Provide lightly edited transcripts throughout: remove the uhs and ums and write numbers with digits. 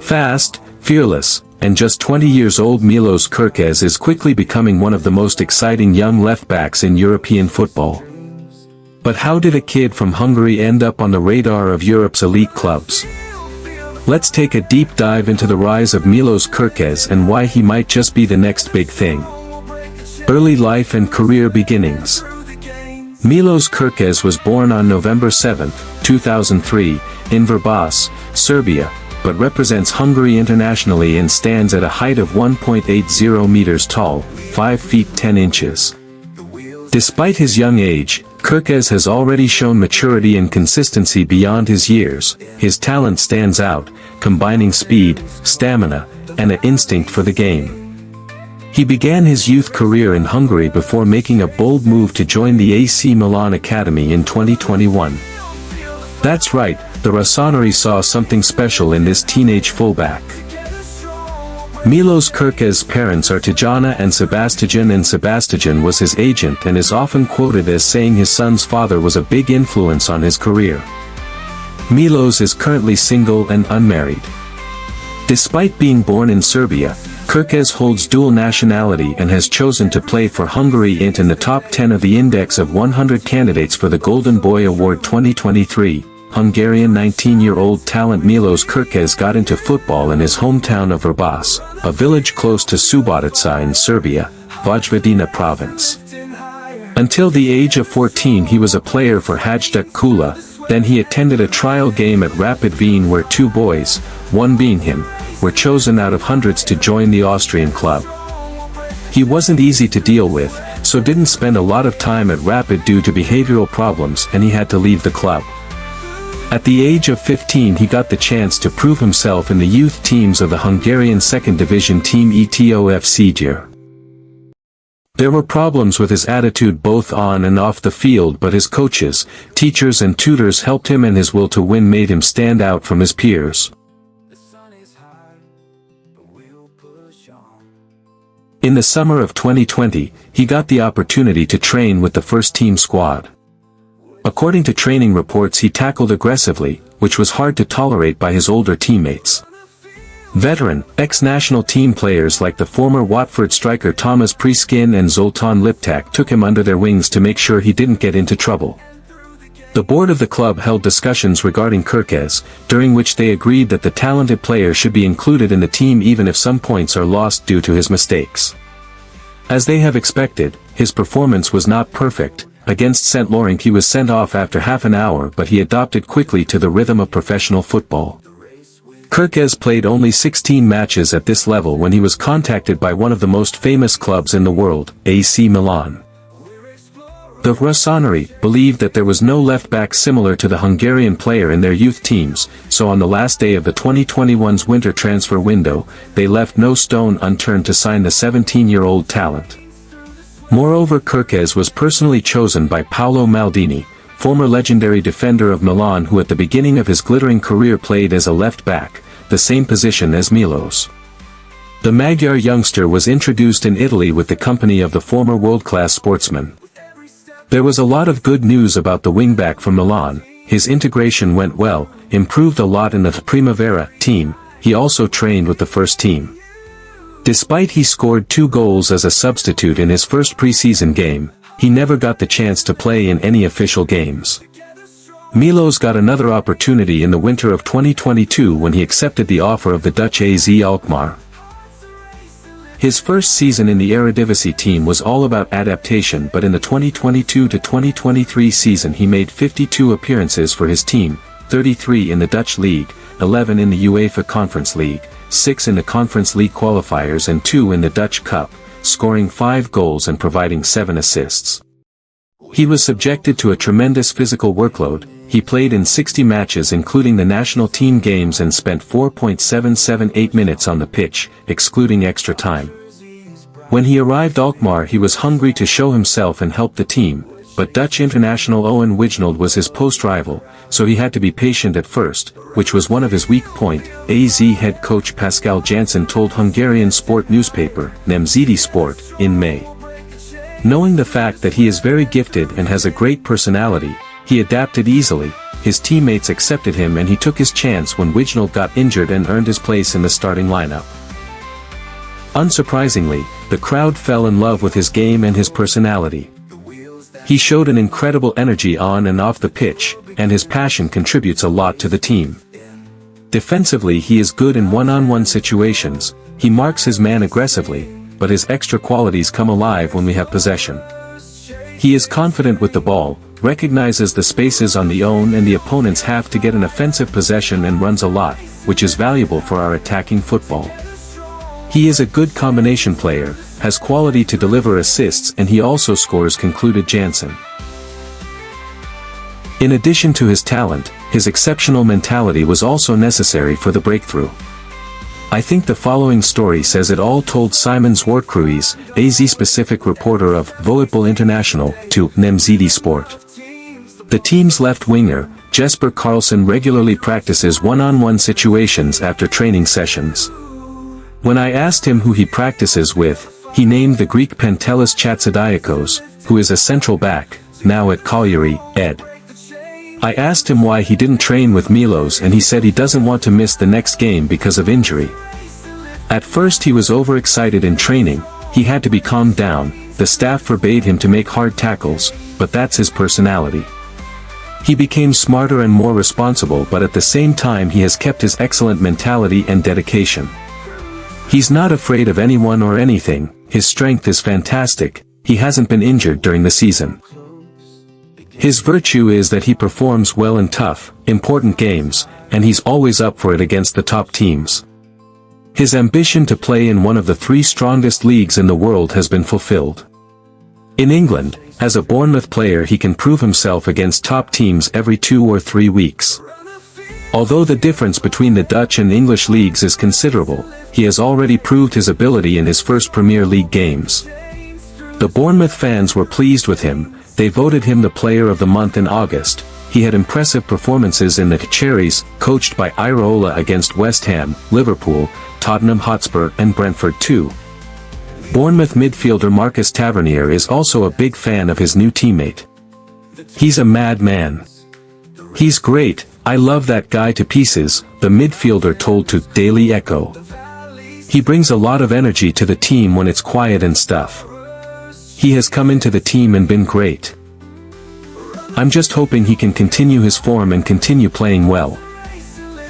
Fast, fearless, and just 20 years old, Milos Kerkez is quickly becoming one of the most exciting young left-backs in European football. But how did a kid from Hungary end up on the radar of Europe's elite clubs? Let's take a deep dive into the rise of Milos Kerkez and why he might just be the next big thing. Early life and career beginnings. Milos Kerkez was born on November 7, 2003, in Vrbas, Serbia, but represents Hungary internationally and stands at a height of 1.80 meters tall, 5 feet 10 inches. Despite his young age, Kerkez has already shown maturity and consistency beyond his years. His talent stands out, combining speed, stamina, and an instinct for the game. He began his youth career in Hungary before making a bold move to join the AC Milan Academy in 2021. That's right, the Rossoneri saw something special in this teenage fullback. Milos Kerkez's parents are Tajana and Sebastian was his agent and is often quoted as saying his son's father was a big influence on his career. Milos is currently single and unmarried. Despite being born in Serbia, Kerkez holds dual nationality and has chosen to play for Hungary in the top 10 of the index of 100 candidates for the Golden Boy Award 2023. Hungarian 19-year-old talent Milos Kerkez got into football in his hometown of Vrbas, a village close to Subotica in Serbia, Vojvodina province. Until the age of 14 he was a player for Hajduk Kula, then he attended a trial game at Rapid Wien where two boys, one being him, were chosen out of hundreds to join the Austrian club. He wasn't easy to deal with, so didn't spend a lot of time at Rapid due to behavioral problems and he had to leave the club. At the age of 15 he got the chance to prove himself in the youth teams of the Hungarian second division team ETOF Szeged. There were problems with his attitude both on and off the field, but his coaches, teachers and tutors helped him and his will to win made him stand out from his peers. In the summer of 2020, he got the opportunity to train with the first team squad. According to training reports he tackled aggressively, which was hard to tolerate by his older teammates. Veteran, ex-national team players like the former Watford striker Thomas Priskin and Zoltan Liptak took him under their wings to make sure he didn't get into trouble. The board of the club held discussions regarding Kerkez, during which they agreed that the talented player should be included in the team even if some points are lost due to his mistakes. As they have expected, his performance was not perfect. Against St. Laurent he was sent off after half an hour, but he adapted quickly to the rhythm of professional football. Kerkez played only 16 matches at this level when he was contacted by one of the most famous clubs in the world, AC Milan. The Rossoneri believed that there was no left-back similar to the Hungarian player in their youth teams, so on the last day of the 2021's winter transfer window, they left no stone unturned to sign the 17-year-old talent. Moreover, Kerkez was personally chosen by Paolo Maldini, former legendary defender of Milan who at the beginning of his glittering career played as a left-back, the same position as Milos. The Magyar youngster was introduced in Italy with the company of the former world-class sportsman. There was a lot of good news about the wingback from Milan. His integration went well, improved a lot in the Primavera team. He also trained with the first team. Despite he scored 2 goals as a substitute in his first preseason game, he never got the chance to play in any official games. Milos got another opportunity in the winter of 2022 when he accepted the offer of the Dutch AZ Alkmaar. His first season in the Eredivisie team was all about adaptation, but in the 2022-2023 season he made 52 appearances for his team, 33 in the Dutch League, 11 in the UEFA Conference League, 6 in the Conference League qualifiers and 2 in the Dutch Cup, scoring 5 goals and providing 7 assists. He was subjected to a tremendous physical workload. He played in 60 matches including the national team games and spent 4.778 minutes on the pitch, excluding extra time. When he arrived Alkmaar he was hungry to show himself and help the team, but Dutch international Owen Wijnald was his post-rival, so he had to be patient at first, which was one of his weak points. AZ head coach Pascal Jansen told Hungarian sport newspaper, Nemzeti Sport, in May. Knowing the fact that he is very gifted and has a great personality, He adapted easily, his teammates accepted him and he took his chance when Wijnald got injured and earned his place in the starting lineup. Unsurprisingly, the crowd fell in love with his game and his personality. He showed an incredible energy on and off the pitch, and his passion contributes a lot to the team. Defensively he is good in one-on-one situations, he marks his man aggressively, but his extra qualities come alive when we have possession. He is confident with the ball, recognizes the spaces on the own and the opponent's half to get an offensive possession and runs a lot, which is valuable for our attacking football. He is a good combination player, has quality to deliver assists and he also scores, concluded Jansen. In addition to his talent, his exceptional mentality was also necessary for the breakthrough. I think the following story says it all, told Simon Zwartkruis, AZ-specific reporter of Voetbal International, to Nemzeti Sport. The team's left winger, Jesper Karlsson, regularly practices one-on-one situations after training sessions. When I asked him who he practices with, he named the Greek Pantelis Chatzidiakos, who is a central back, now at Cagliari, Ed. I asked him why he didn't train with Milos and he said he doesn't want to miss the next game because of injury. At first he was overexcited in training, he had to be calmed down, the staff forbade him to make hard tackles, but that's his personality. He became smarter and more responsible, but at the same time he has kept his excellent mentality and dedication. He's not afraid of anyone or anything, his strength is fantastic, he hasn't been injured during the season. His virtue is that he performs well in tough, important games, and he's always up for it against the top teams. His ambition to play in one of the 3 strongest leagues in the world has been fulfilled. In England, as a Bournemouth player he can prove himself against top teams every 2 or 3 weeks. Although the difference between the Dutch and English leagues is considerable, he has already proved his ability in his first Premier League games. The Bournemouth fans were pleased with him, they voted him the Player of the Month in August. He had impressive performances in the Cherries, coached by Iraola, against West Ham, Liverpool, Tottenham Hotspur and Brentford too. Bournemouth midfielder Marcus Tavernier is also a big fan of his new teammate. He's a mad man. He's great, I love that guy to pieces, the midfielder told to Daily Echo. He brings a lot of energy to the team when it's quiet and stuff. He has come into the team and been great. I'm just hoping he can continue his form and continue playing well.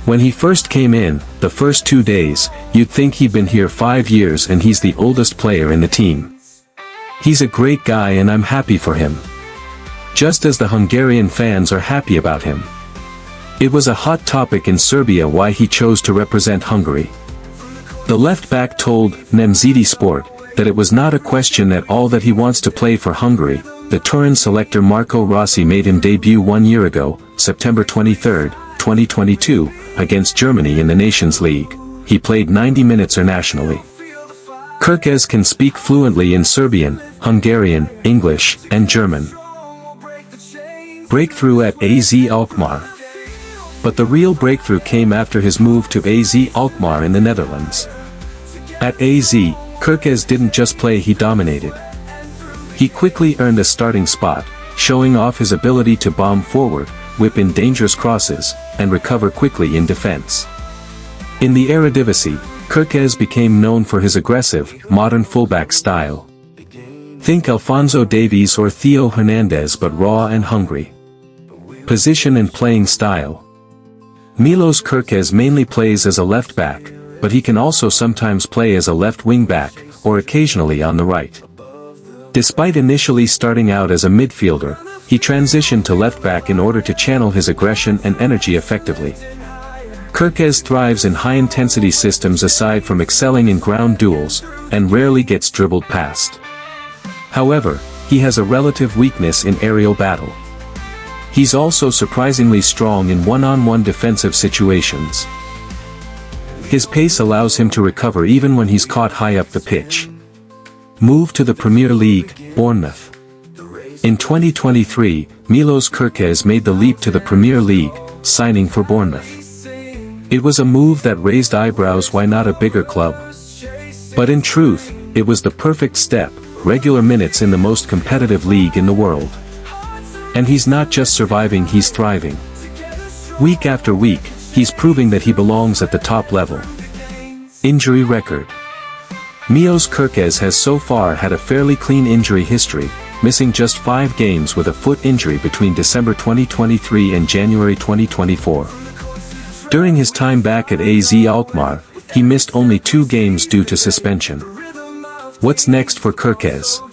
When he first came in, the first 2 days, you'd think he'd been here 5 years and he's the oldest player in the team. He's a great guy and I'm happy for him. Just as the Hungarian fans are happy about him. It was a hot topic in Serbia why he chose to represent Hungary. The left back told Nemzeti Sport that it was not a question at all that he wants to play for Hungary. The Turin selector Marco Rossi made him debut 1 year ago, September 23, 2022, against Germany in the Nations League. He played 90 minutes internationally. Kerkez can speak fluently in Serbian, Hungarian, English, and German. Breakthrough at AZ Alkmaar. But the real breakthrough came after his move to AZ Alkmaar in the Netherlands. At AZ, Kerkez didn't just play, he dominated. He quickly earned a starting spot, showing off his ability to bomb forward, whip in dangerous crosses, and recover quickly in defense. In the Eredivisie, Kerkez became known for his aggressive, modern fullback style. Think Alphonso Davies or Theo Hernandez, but raw and hungry. Position and playing style. Milos Kerkez mainly plays as a left back, but he can also sometimes play as a left wing back, or occasionally on the right. Despite initially starting out as a midfielder, he transitioned to left back in order to channel his aggression and energy effectively. Kerkez thrives in high-intensity systems aside from excelling in ground duels, and rarely gets dribbled past. However, he has a relative weakness in aerial battle. He's also surprisingly strong in one-on-one defensive situations. His pace allows him to recover even when he's caught high up the pitch. Move to the Premier League, Bournemouth. In 2023, Milos Kerkez made the leap to the Premier League, signing for Bournemouth. It was a move that raised eyebrows, why not a bigger club? But in truth, it was the perfect step, regular minutes in the most competitive league in the world. And he's not just surviving, he's thriving. Week after week, he's proving that he belongs at the top level. Injury record. Milos Kerkez has so far had a fairly clean injury history, missing just 5 games with a foot injury between December 2023 and January 2024. During his time back at AZ Alkmaar, he missed only 2 games due to suspension. What's next for Kerkez?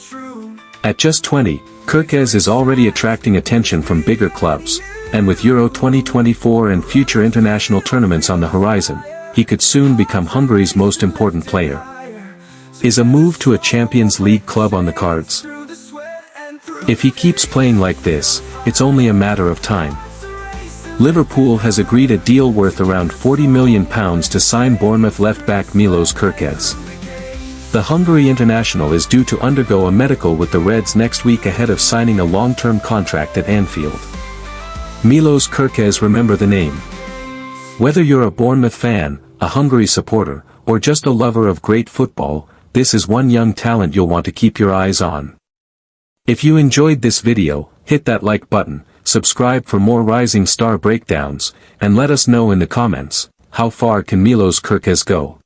At just 20, Kerkez is already attracting attention from bigger clubs, and with Euro 2024 and future international tournaments on the horizon, he could soon become Hungary's most important player. Is a move to a Champions League club on the cards? If he keeps playing like this, it's only a matter of time. Liverpool has agreed a deal worth around £40 million to sign Bournemouth left-back Milos Kerkez. The Hungary international is due to undergo a medical with the Reds next week ahead of signing a long-term contract at Anfield. Milos Kerkez, remember the name. Whether you're a Bournemouth fan, a Hungary supporter, or just a lover of great football, this is one young talent you'll want to keep your eyes on. If you enjoyed this video, hit that like button, subscribe for more rising star breakdowns, and let us know in the comments, how far can Milos Kerkez go?